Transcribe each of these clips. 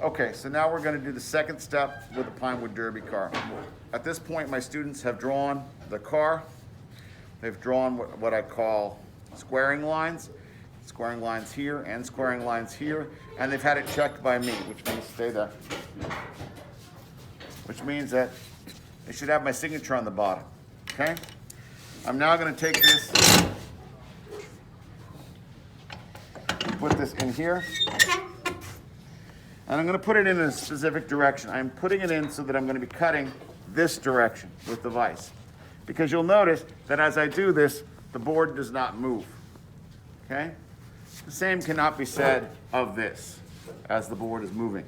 Okay, so now we're going to do the second step with the Pinewood Derby car. At this point, my students have drawn the car. They've drawn what I call squaring lines here and squaring lines here, and they've had it checked by me, which means stay there. Which means that they should have my signature on the bottom, okay? I'm now going to take this, put this in here, and I'm going to put it in a specific direction. I'm putting it in so that I'm going to be cutting this direction with the vise. Because you'll notice that as I do this, the board does not move, okay? The same cannot be said of this as the board is moving.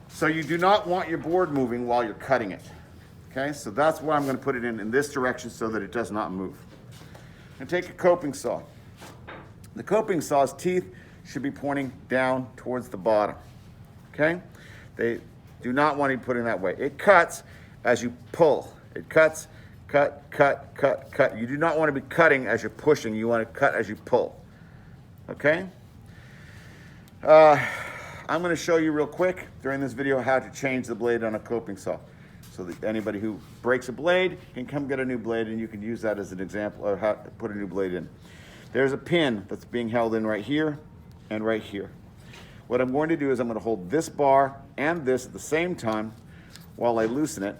So you do not want your board moving while you're cutting it, okay? So that's why I'm going to put it in this direction so that it does not move. I'm going to take a coping saw. The coping saw's teeth should be pointing down towards the bottom, okay? They do not want to be putting that way. It cuts as you pull. It cuts, cut, cut, cut, cut. You do not want to be cutting as you're pushing. You want to cut as you pull, okay? I'm going to show you real quick during this video how to change the blade on a coping saw so that anybody who breaks a blade can come get a new blade, and you can use that as an example of how to put a new blade in. There's a pin that's being held in right here and right here. What I'm going to do is I'm going to hold this bar and this at the same time while I loosen it,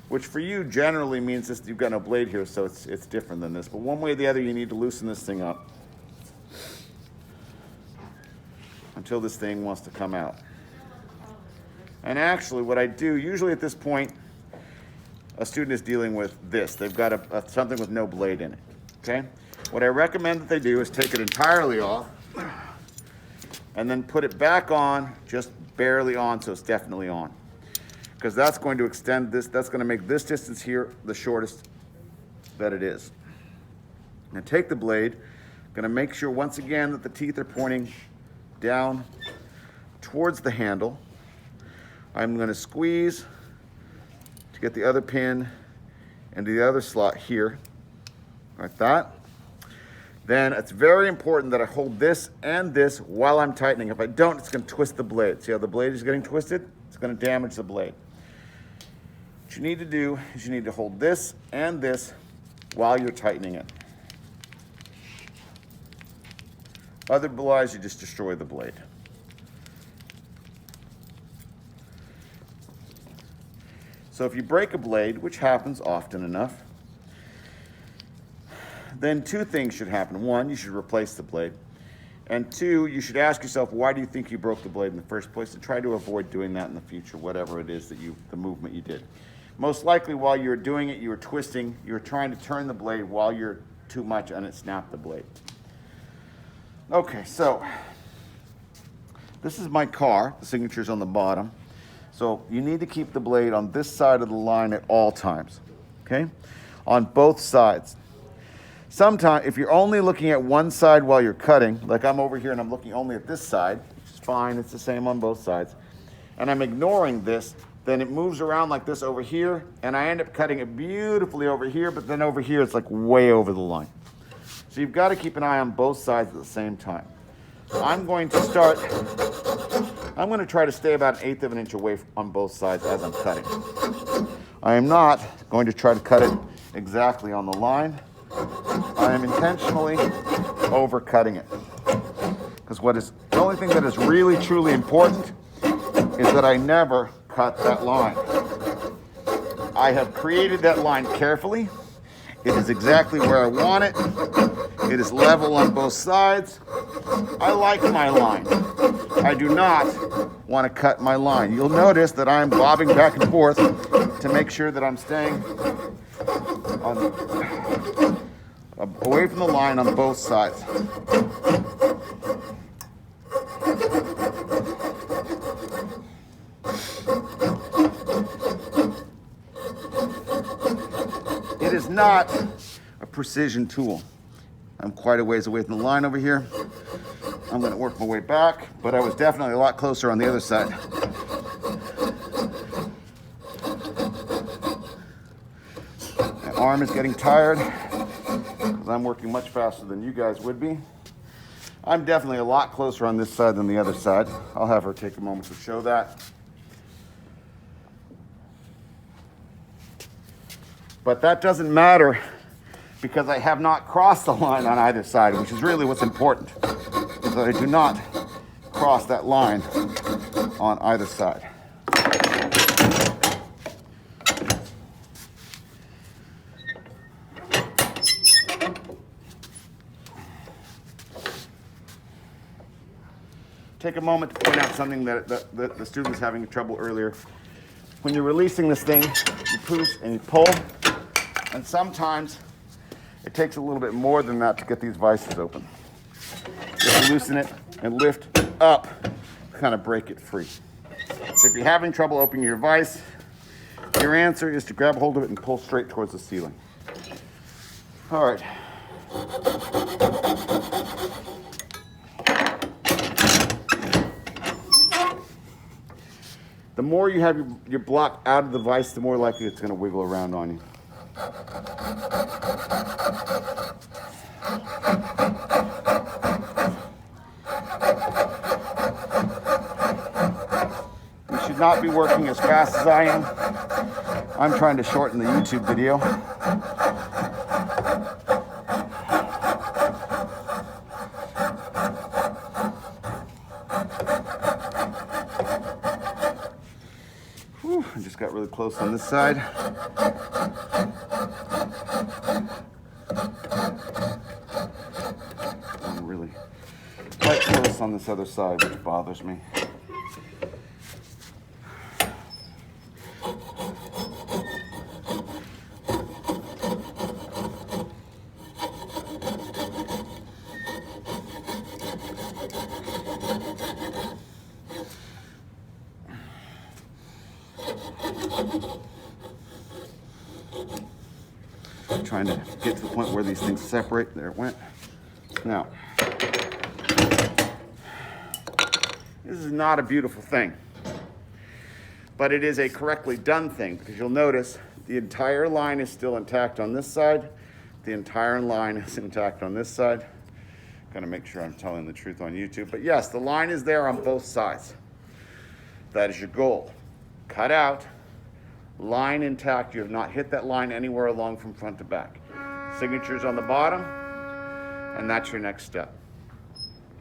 which for you generally means this, you've got no blade here, so it's different than this. But one way or the other, you need to loosen this thing up until this thing wants to come out. And actually what I do, usually at this point, a student is dealing with this. They've got something with no blade in it, okay? What I recommend that they do is take it entirely off and then put it back on, just barely on, so it's definitely on. Because that's going to extend this, that's going to make this distance here the shortest that it is. Now take the blade, going to make sure once again that the teeth are pointing down towards the handle. I'm going to squeeze to get the other pin into the other slot here, like that. Then it's very important that I hold this and this while I'm tightening. If I don't, it's going to twist the blade. See how the blade is getting twisted? It's going to damage the blade. What you need to do is you need to hold this and this while you're tightening it. Otherwise, you just destroy the blade. So if you break a blade, which happens often enough, then two things should happen. One, you should replace the blade. And two, you should ask yourself, why do you think you broke the blade in the first place? And try to avoid doing that in the future, whatever it is that the movement you did. Most likely while you were doing it, you were twisting, you were trying to turn the blade while you're too much and it snapped the blade. Okay, so this is my car. The signature's on the bottom. So you need to keep the blade on this side of the line at all times, okay? On both sides. Sometimes, if you're only looking at one side while you're cutting, like I'm over here and I'm looking only at this side, which is fine, it's the same on both sides, and I'm ignoring this, then it moves around like this over here, and I end up cutting it beautifully over here, but then over here it's like way over the line. So you've got to keep an eye on both sides at the same time. I'm going to try to stay about 1/8 of an inch away on both sides as I'm cutting. I am not going to try to cut it exactly on the line. I am intentionally overcutting it. Because the only thing that is really truly important is that I never cut that line. I have created that line carefully. It is exactly where I want it. It is level on both sides. I like my line. I do not want to cut my line. You'll notice that I'm bobbing back and forth to make sure that I'm staying away from the line on both sides. It is not a precision tool. I'm quite a ways away from the line over here. I'm going to work my way back, but I was definitely a lot closer on the other side. My arm is getting tired because I'm working much faster than you guys would be. I'm definitely a lot closer on this side than the other side. I'll have her take a moment to show that. But that doesn't matter because I have not crossed the line on either side, which is really what's important, is that I do not cross that line on either side. Take a moment to point out something that the student was having trouble earlier. When you're releasing this thing, you push and you pull, and sometimes it takes a little bit more than that to get these vices open. You have to loosen it and lift up to kind of break it free. So if you're having trouble opening your vise, your answer is to grab hold of it and pull straight towards the ceiling. All right. The more you have your block out of the vise, the more likely it's going to wiggle around on you. You should not be working as fast as I am. I'm trying to shorten the YouTube video. I just got really close on this side. I'm really quite close on this other side, which bothers me. Trying to get to the point where these things separate. There it went. Now, this is not a beautiful thing, but it is a correctly done thing because you'll notice the entire line is still intact on this side. The entire line is intact on this side. Gotta make sure I'm telling the truth on YouTube. But yes, the line is there on both sides. That is your goal. Cut out. Line intact. You have not hit that line anywhere along from front to back. Signatures on the bottom, and that's your next step.